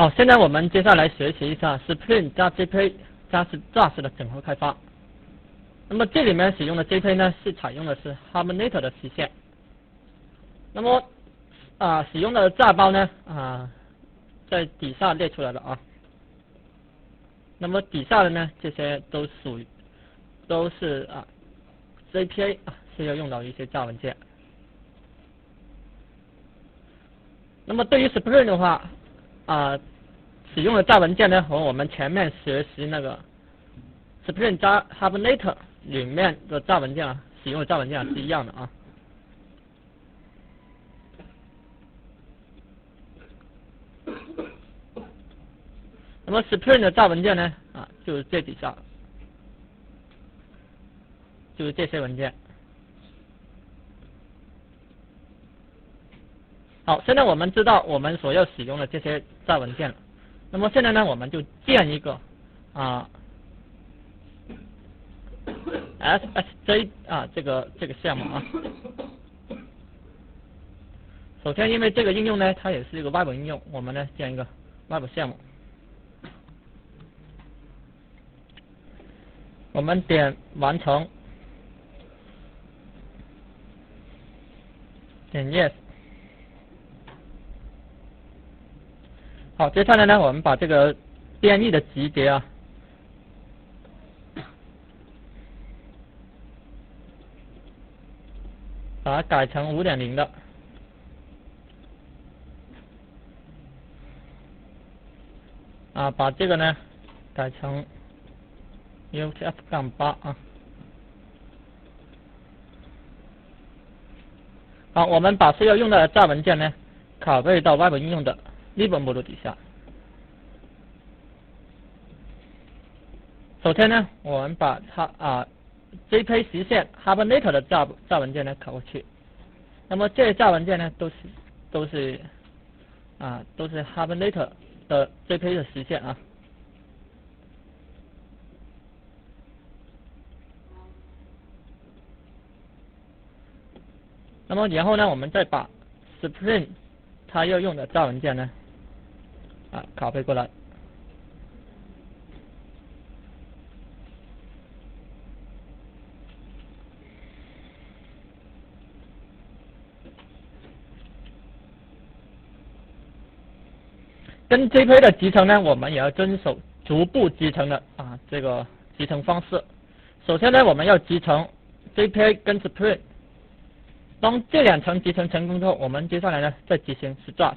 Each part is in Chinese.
好，现在我们接下来学习一下 Spring 加 JPay 加 Struts 的整合开发。那么这里面使用的 JPay 呢，是采用的是 Hibernate 的实现。那么使用的炸包呢在底下列出来了啊。那么底下的呢，这些都是JPA 是要用到一些炸文件。那么对于 Spring 的话使用的炸文件呢，和我们前面学习那个 Spring 加 Hibernate 里面的炸文件使用的炸文件是一样的啊。那么 Spring 的炸文件呢就是这底下，就是这些文件。好，现在我们知道我们所要使用的这些炸文件了。那么现在呢，我们就建一个SSJ 这个项目啊。首先，因为这个应用呢，它也是一个 Web 应用，我们呢建一个 Web 项目。我们点完成，点 Yes。好，接下来呢，我们把这个编译的集结把它改成 5.0 的。把这个呢改成 UTF-8 好，我们把需要用到的炸文件呢拷贝到 Web 应用的 lib 目录底下。首先呢，我们把它JPay 实现 Hibernate 的炸文件呢拷过去。那么这些炸文件呢都是 Hibernate 的 JPay 的实现那么然后呢，我们再把 Spring 它要用的炸文件呢拷贝过来。跟 JPay 的集成呢，我们也要遵守逐步集成的这个集成方式。首先呢，我们要集成 JPay 跟 Spring。当这两层集成成功之后，我们接下来呢再执行 Struts。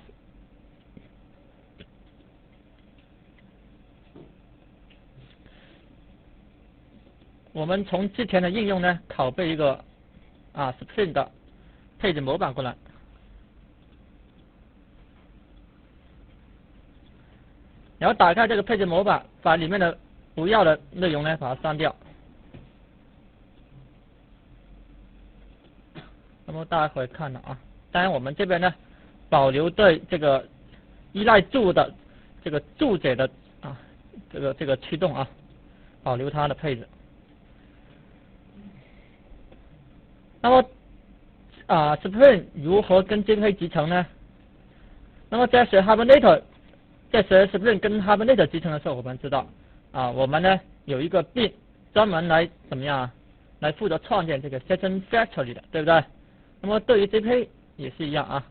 我们从之前的应用呢拷贝一个Spring 的配置模板过来。然后打开这个配置模板，把里面的不要的内容呢把它删掉。那么大家可以看到当然我们这边呢保留对这个依赖柱的这个注解的这个驱动保留它的配置。那么Spring 如何跟 JPay 集成呢？那么在学 Hibernate 在学 Spring 跟 Hibernate 集成的时候，我们知道我们呢有一个 bin 专门来怎么样来负责创建这个 Session Factory 的，对不对？那么对于 JPay 也是一样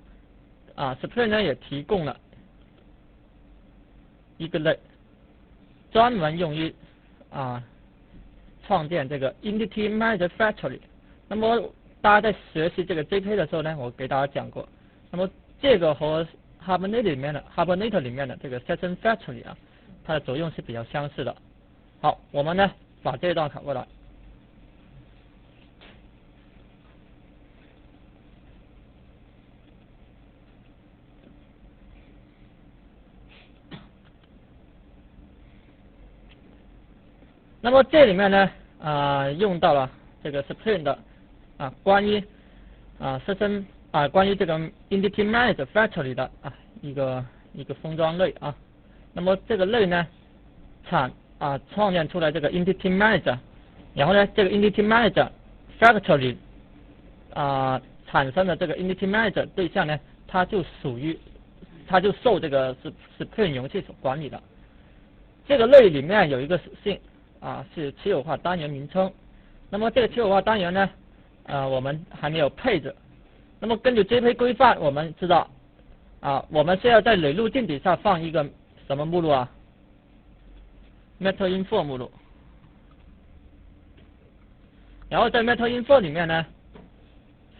Spring 呢也提供了一个类，专门用于创建这个 Entity Manager Factory。那么大家在学习这个 JPay 的时候呢，我给大家讲过，那么这个和 Hibernate 里面的这个 Session Factory 它的作用是比较相似的。好，我们呢把这一段拷过来。那么这里面呢用到了这个 Spring 的关于Session关于这个 Entity Manager Factory 的一个封装类那么这个类呢创建出来这个 Entity Manager， 然后呢这个 Entity Manager Factory 产生的这个 Entity Manager 对象呢，它就属于它就受这个Spring 容器所管理的。这个类里面有一个属性是持有化单元名称。那么这个持有化单元呢，我们还没有配置。那么根据 JPEG 规范，我们知道我们是要在垒路径底下放一个什么目录啊 ？Metal Info 目录。然后在 Metal Info 里面呢，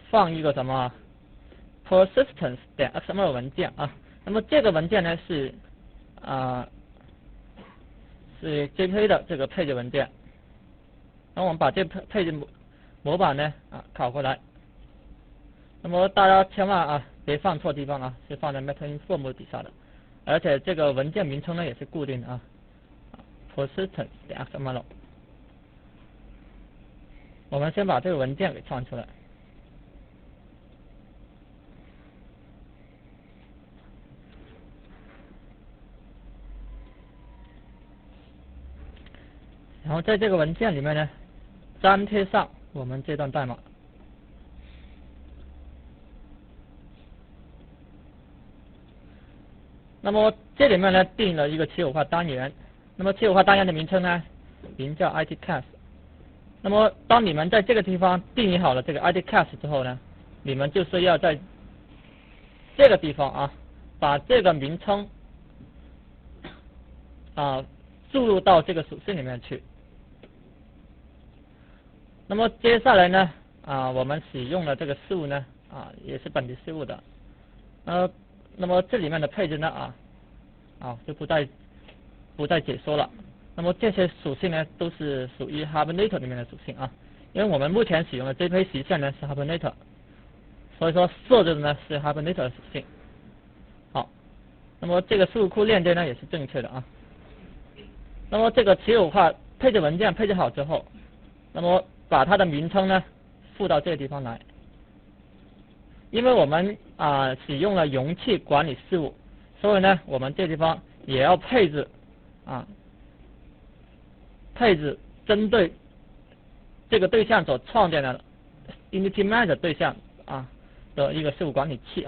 放一个什么 persistence.xml 文件啊。那么这个文件呢是JPEG 的这个配置文件。那我们把这配置模板呢拷过来。那么大家千万别放错地方是放在 Metal Info 目录底下的，而且这个文件名称呢也是固定的persistence.xml。我们先把这个文件给创出来。然后在这个文件里面呢，粘贴上我们这段代码。那么这里面呢定了一个持有化单元，那么持有化单元的名称呢名叫 IDClass。那么当你们在这个地方定义好了这个 IDClass 之后呢，你们就是要在这个地方把这个名称注入到这个属性里面去。那么接下来呢我们使用的这个事物呢也是本地事物的。那么这里面的配置呢就不再解说了。那么这些属性呢都是属于 Hibernate 里面的属性因为我们目前使用的 JPEG 实现呢是 Hibernate， 所以说设置的呢是 Hibernate 的属性。好，那么这个数库链接呢也是正确的那么这个持有化配置文件配置好之后，那么把它的名称呢附到这个地方来。因为我们使用了容器管理事务，所以呢我们这地方也要配置针对这个对象所创建的 Entity Manager 对象的一个事务管理器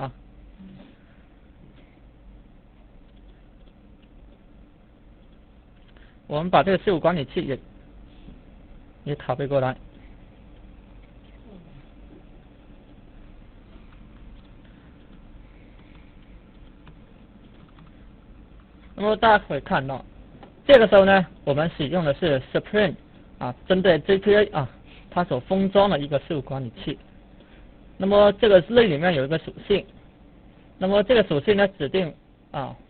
我们把这个事务管理器也拷贝过来。那么大家可以看到，这个时候呢，我们使用的是 Spring 针对 JPA 它所封装的一个事务管理器。那么这个类里面有一个属性，那么这个属性呢指定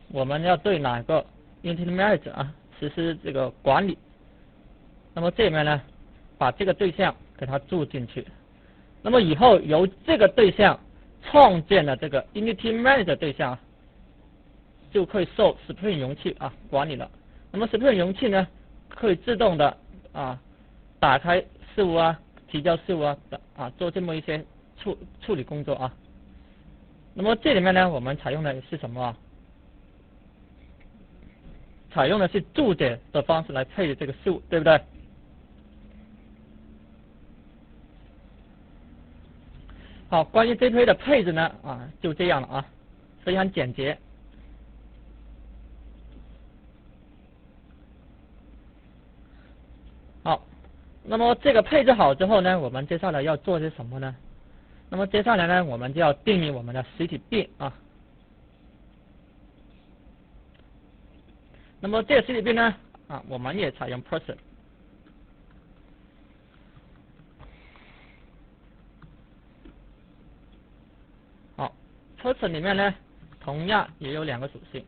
我们要对哪个 Entity Manager 实施这个管理。那么这里面呢，把这个对象给它注进去。那么以后由这个对象创建的这个 Entity Manager 对象就可以受 Spring 容器管理了。那么 Spring 容器呢，可以自动的打开事务提交事务做这么一些处理工作那么这里面呢，我们采用的是什么采用的是注解的方式来配置这个事务，对不对？好，关于 JPA 的配置呢就这样了非常简洁。好，那么这个配置好之后呢，我们接下来要做些什么呢？那么接下来呢，我们就要定义我们的实体病那么这个实体病呢我们也采用 person。好 ，person 里面呢，同样也有两个属性。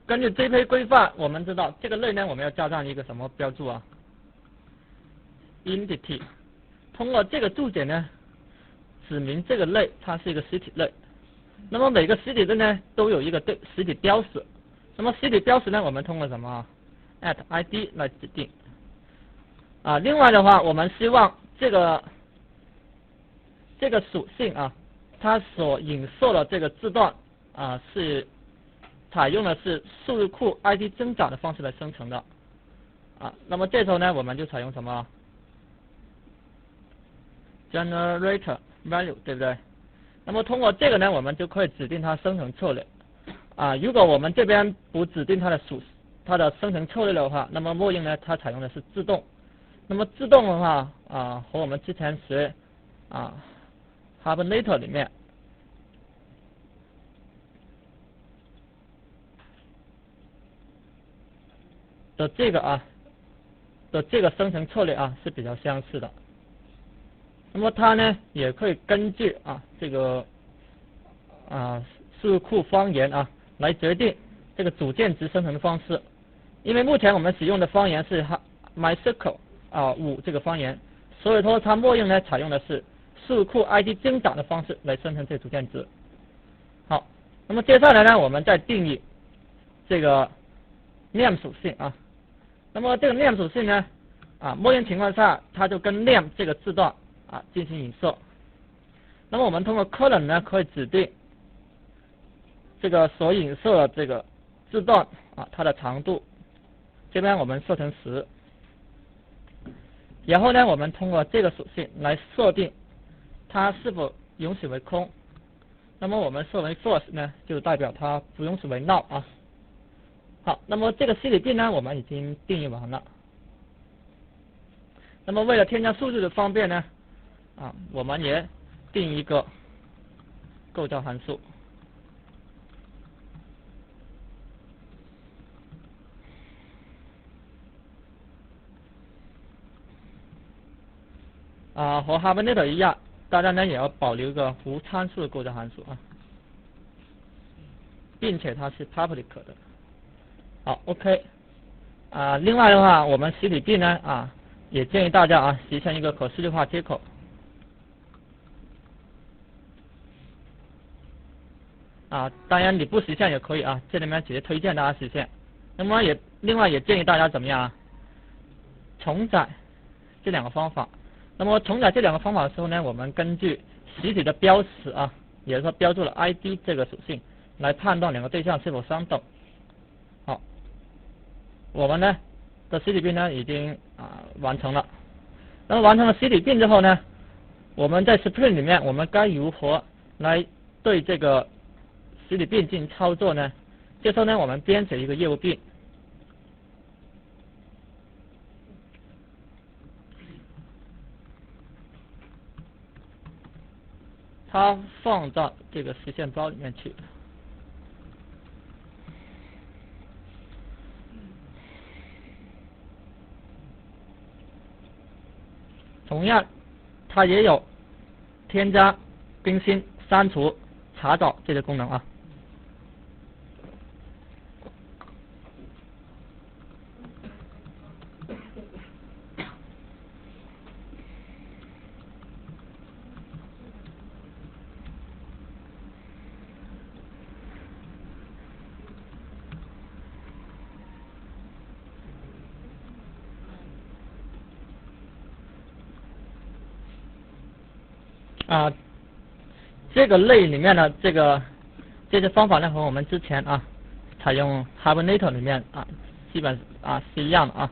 根据 JPA 规范，我们知道这个类呢，我们要加上一个什么标注？Entity。通过这个注解呢，指明这个类它是一个实体类。那么每个实体类呢，都有一个实体标识。那么实体标识呢，我们通过什么？@id 来指定。另外的话，我们希望这个属性它所引述的这个字段是采用的是数据库 ID 增长的方式来生成的那么这时候呢，我们就采用什么 generate value， 对不对？那么通过这个呢，我们就可以指定它生成策略如果我们这边不指定它的生成策略的话，那么默认呢，它采用的是自动。那么自动的话和我们之前学Hibernate 里面的这个生成策略是比较相似的。那么它呢也可以根据这个数据库方言来决定这个组件值生成的方式。因为目前我们使用的方言是 MySQL 5这个方言，所以说它默认呢采用的是数据库 ID 增长的方式来生成这个组件值。好，那么接下来呢，我们再定义这个 name 属性那么这个 name 属性呢默认情况下它就跟 name 这个字段进行影射。那么我们通过 colon 呢可以指定这个所影射的这个字段它的长度，这边我们设成10。然后呢，我们通过这个属性来设定它是否允许为空。那么我们设为 false 呢，就代表它不允许为 null 好，那么这个 CDB 呢，我们已经定义完了。那么为了添加数据的方便呢，我们也定一个构造函数。和 Hibernate 一样，大家呢也要保留一个无参数的构造函数并且它是 public 的。好 ，OK。另外的话，我们实体币呢也建议大家实现一个可视觉化接口。当然你不实现也可以这里面直接推荐大家实现。那么另外也建议大家怎么样重载这两个方法。那么重载这两个方法的时候呢，我们根据实体的标识也就是说标注了 ID 这个属性来判断两个对象是否相等。好，我们呢的实体并呢已经完成了。那么完成了实体并之后呢，我们在 Spring 里面我们该如何来对这个实体并进行操作呢？这时候呢，我们编写一个业务并，它放到这个实现包里面去。同样，它也有添加、更新、删除、查找这些功能这个类里面的这些方法呢，和我们之前采用 Hibernate 里面基本是一样的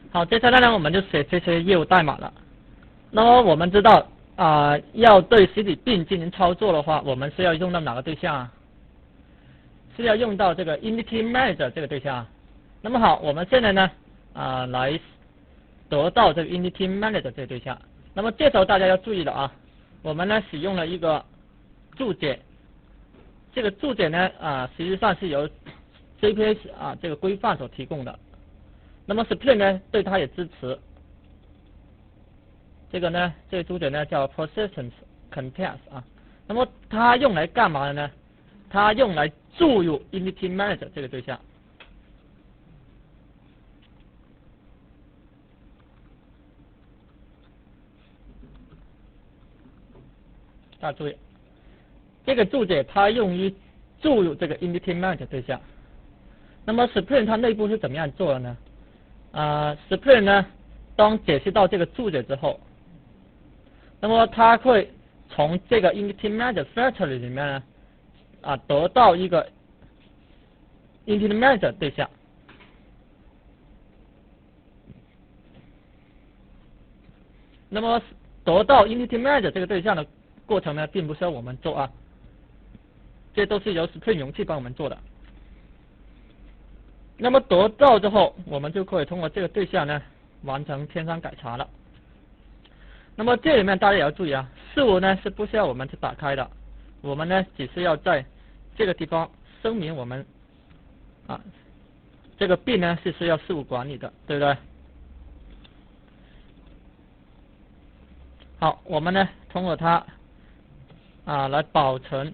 好，接下来呢，我们就写这些业务代码了。那么我们知道要对实体并进行操作的话，我们是要用到哪个对象是要用到这个 Entity Manager 这个对象那么好，我们现在呢来得到这个 Entity Manager 这个对象。那么这时候大家要注意了我们呢使用了一个注解，这个注解呢实际上是由 JPA 这个规范所提供的。那么 Spring 呢对它也支持。这个呢，这个注解呢叫 persistence context 啊。那么它用来干嘛的呢？它用来注入 Entity Manager 这个对象。大家注意，这个注解它用于注入这个 Entity Manager 对象。那么 Spring 它内部是怎么样做的呢？Spring 呢，当解析到这个注解之后，那么它会从这个 Entity Manager Factory 里面呢，得到一个 Entity Manager 对象。那么得到 Entity Manager 这个对象的过程呢，并不需要我们做啊，这都是由 Spring 容器帮我们做的。那么得到之后，我们就可以通过这个对象呢，完成填上改查了。那么这里面大家也要注意啊，事物呢是不需要我们去打开的，我们呢只是要在这个地方声明我们这个病呢是需要事物管理的，对不对？好，我们呢通过它来保存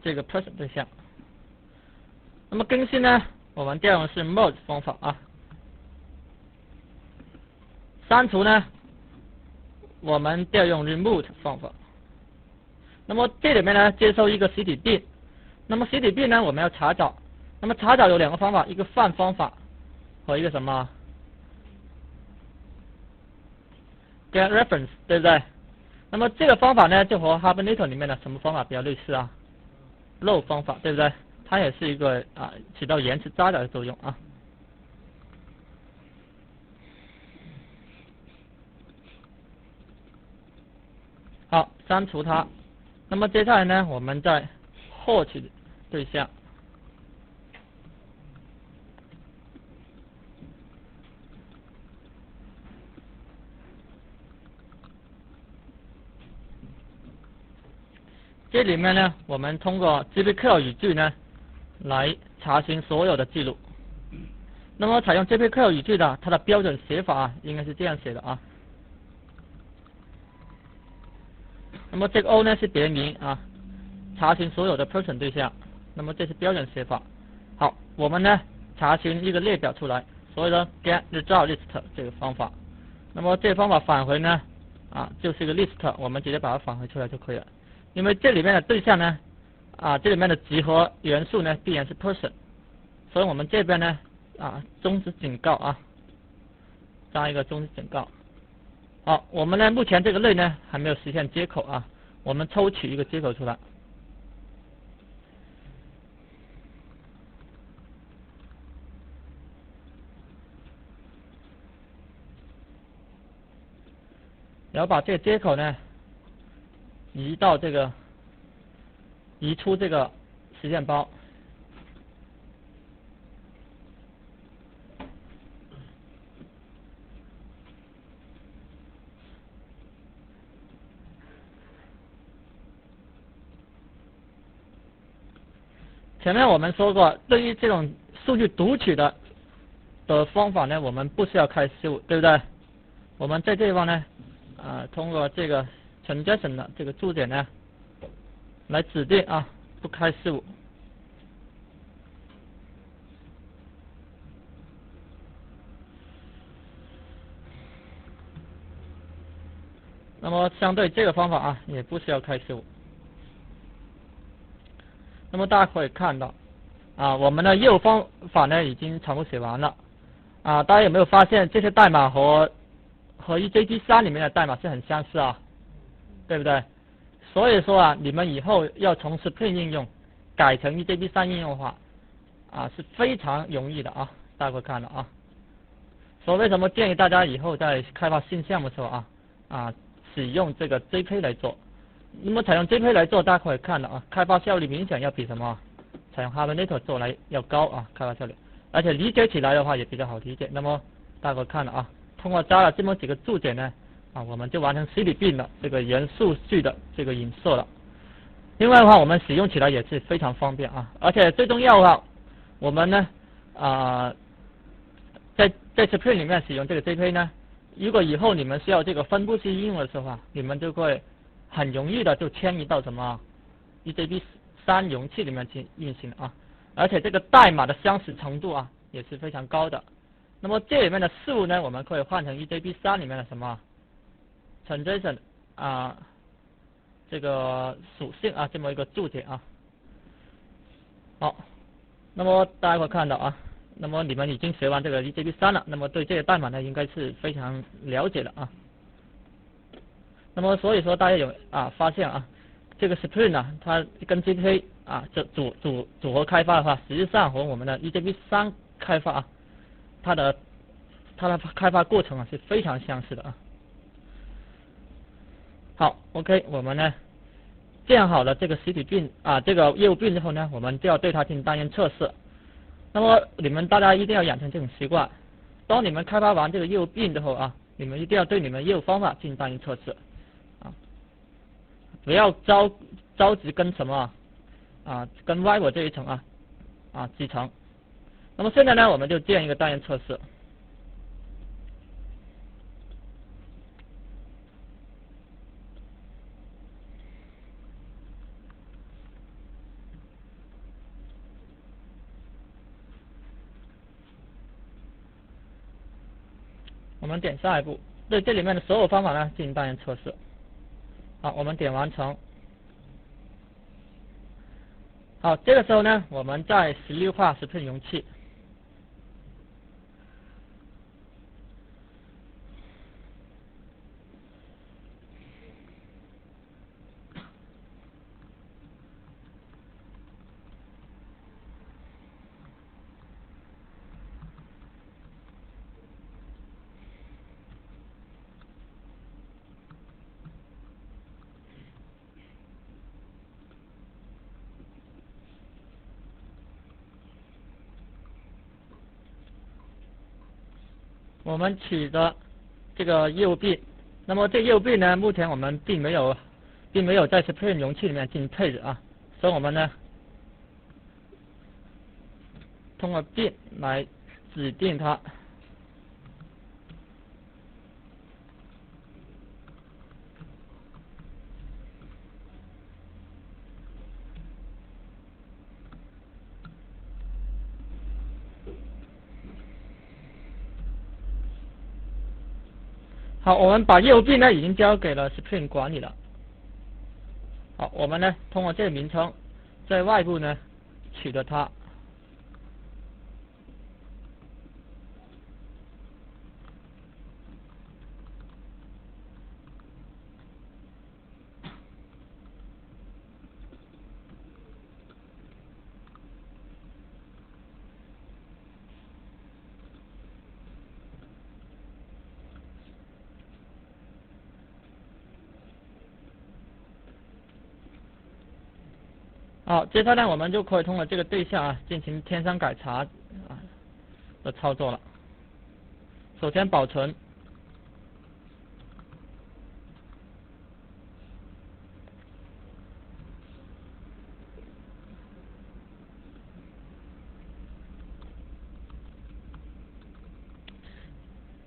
这个 person 对象。那么更新呢，我们调用的是 merge 方法啊。删除呢，我们调用 remove 方法。那么这里面呢，接收一个实体病，那么实体病呢，我们要查找。那么查找有两个方法，一个 find 方法和一个什么 get reference， 对不对？那么这个方法呢，就和 Hibernate 里面的什么方法比较类似啊 ？load 方法，对不对？它也是一个起到延迟查找的作用啊。好，删除它。那么接下来呢，我们再获取对象。这里面呢，我们通过 GPQL 语句呢，来查询所有的记录。那么采用 GPQL 语句的，它的标准写法应该是这样写的啊。那么这个 O 呢是别名啊，查询所有的 person 对象。那么这是标准写法。好，我们呢查询一个列表出来，所以说 get result list 这个方法。那么这个方法返回呢就是一个 list， 我们直接把它返回出来就可以了。因为这里面的对象呢这里面的集合元素呢必然是 person， 所以我们这边呢终止警告加一个终止警告。好，我们呢目前这个类呢还没有实现接口我们抽取一个接口出来。然后把这个接口呢移出这个实现包。前面我们说过，对于这种数据读取的方法呢，我们不需要开事务，对不对？我们在这地方呢通过这个 transaction 的这个注解呢，来指定不开事务。那么相对这个方法也不需要开事务。那么大家可以看到我们的业务方法呢已经全部写完了大家有没有发现这些代码和 EJB3 里面的代码是很相似对不对？所以说你们以后要从 Spring 应用改成 EJB3 应用的话是非常容易的大家可以看到所以为什么建议大家以后在开发新项目的时候使用这个 JP 来做？那么采用 JP 来做，大家可以看到开发效率明显要比什么采用 Hibernate 做来要高开发效率，而且理解起来的话也比较好理解。那么大家可以看到通过加了这么几个注解呢我们就完成 CDB 的这个元数据的这个影射了。另外的话，我们使用起来也是非常方便而且最重要的话，我们呢在 Spring 里面使用这个 JP 呢，如果以后你们需要这个分布式应用的时候啊，你们就会很容易的就迁移到什么 EJB3 容器里面去运行啊，而且这个代码的相似程度啊也是非常高的。那么这里面的事物呢，我们可以换成 EJB3 里面的什么 transaction 啊，这个属性啊，这么一个注解啊。好，那么大家会看到啊。那么你们已经学完这个 EJB3 了，那么对这个代码呢应该是非常了解的啊。那么所以说大家有发现啊，这个 Spring 呢，它跟 JPA 啊这组合开发的话，实际上和我们的 EJB3 开发啊，它的开发过程啊是非常相似的啊。好 ，OK， 我们呢建好了这个实体并这个业务并之后呢，我们就要对它进行单元测试。那么你们大家一定要养成这种习惯，当你们开发完这个业务并之后啊，你们一定要对你们业务方法进行单元测试啊，不要着急跟什么跟 Vivo 这一层集成。那么现在呢，我们就建一个单元测试。我们点下一步，对这里面的所有方法呢进行单元测试。好，我们点完成。好，这个时候呢，我们再实例化Spring容器。我们取的这个业务并，那么这业务并呢，目前我们并没有在 Spring 容器里面进行配置啊，所以我们呢通过并来指定它。好，我们把业务并呢已经交给了 Spring 管理了。好，我们呢通过这个名称在外部呢取得它。好，接下来我们就可以通过这个对象进行添删改查的操作了。首先保存。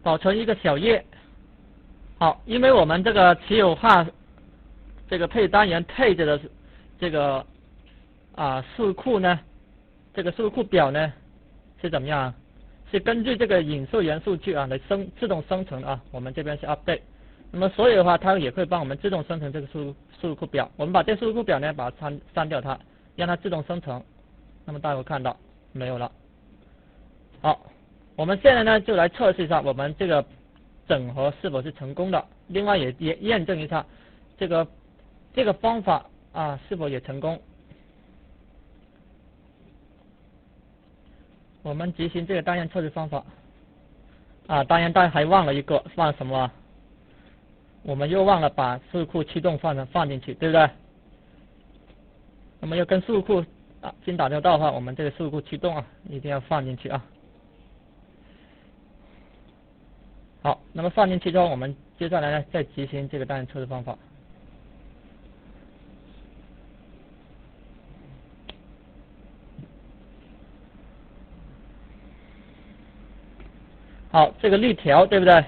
保存一个小页。好，因为我们这个持有化这个配单元配置的这个数库呢，这个数库表呢是怎么样？是根据这个引述元数据来自动生成我们这边是 update。那么所以的话，它也可以帮我们自动生成这个数库表。我们把这数库表呢把它删掉它，让它自动生成。那么大家会看到没有了。好，我们现在呢就来测试一下我们这个整合是否是成功的，另外也验证一下这个方法是否也成功。我们执行这个单元测试方法当然大家还忘了忘了什么？我们又忘了把数库驱动放进去，对不对？那么要跟数库先打交道的话，我们这个数库驱动一定要放进去好，那么放进去之后，我们接下来呢再执行这个单元测试方法。好，这个绿条对不对？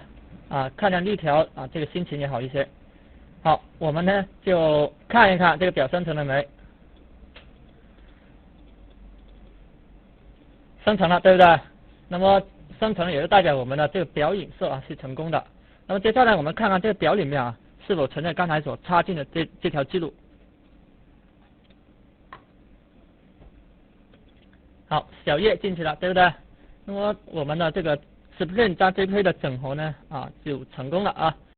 啊，看见绿条啊，这个心情也好一些。好，我们呢就看一看这个表生成了没？生成了，对不对？那么生成了也就代表我们的这个表影射啊是成功的。那么接下来我们看看这个表里面啊是否存在刚才所插进的这条记录。好，小叶进去了，对不对？那么我们的这个 Spring 加 JPay 的整合呢啊就成功了啊。